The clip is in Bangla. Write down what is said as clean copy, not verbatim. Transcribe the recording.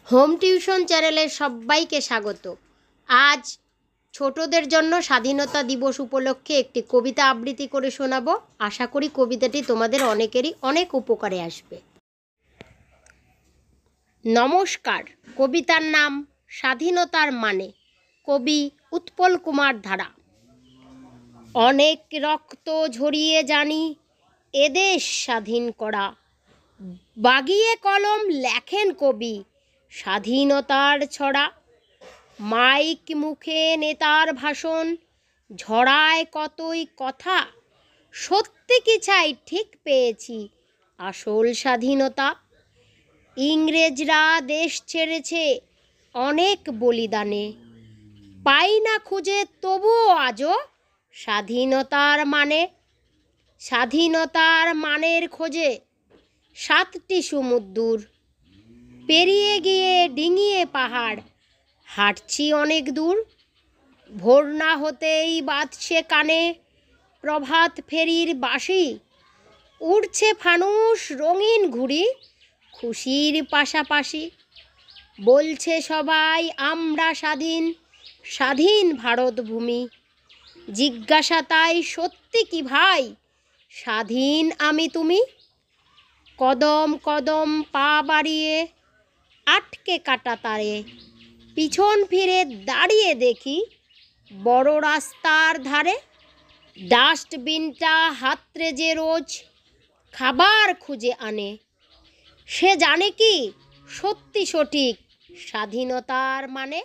হোম টিউশন চ্যানেলে সবাইকে স্বাগত। আজ ছোটদের জন্য স্বাধীনতা দিবস উপলক্ষে একটি কবিতা আবৃত্তি করে শোনাবো। আশা করি কবিতাটি তোমাদের অনেকেরই অনেক উপকারে আসবে। নমস্কার। কবিতার নাম স্বাধীনতার মানে, কবি উৎপল কুমার ধারা। অনেক রক্ত ঝরিয়ে জানি এদেশ স্বাধীন করা, বাগিয়ে কলম লেখেন কবি স্বাধীনতার ছড়া। মাইক মুখে নেতার ভাষণ ঝড়ায় কতই কথা, সত্যি কি চাই ঠিক পেয়েছি আসল স্বাধীনতা। ইংরেজরা দেশ ছেড়েছে অনেক বলিদানে, পাই না খুঁজে তবুও আজও স্বাধীনতার মানে। স্বাধীনতার মানের খোঁজে 7টি সমুদ্র পেরিয়ে গিয়ে ডিঙিয়ে পাহাড় হাঁটছি অনেক দূর। ভোর না হতেই বাজছে কানে প্রভাত ফেরির বাঁশি, উড়ছে ফানুস রঙিন ঘুড়ি খুশির পাশাপাশি। বলছে সবাই আমরা স্বাধীন, স্বাধীন ভারত ভূমি। জিজ্ঞাসা তাই সত্যি কি ভাই স্বাধীন আমি তুমি? কদম কদম পা বাড়িয়ে আটকে কাটা তারে, পিছন ফিরে দাঁড়িয়ে দেখি বড় রাস্তার ধারে। ডাস্টবিনটা হাতড়ে যে রোজ খাবার খুঁজে আনে, সে জানে কি সত্যি সঠিক স্বাধীনতার মানে।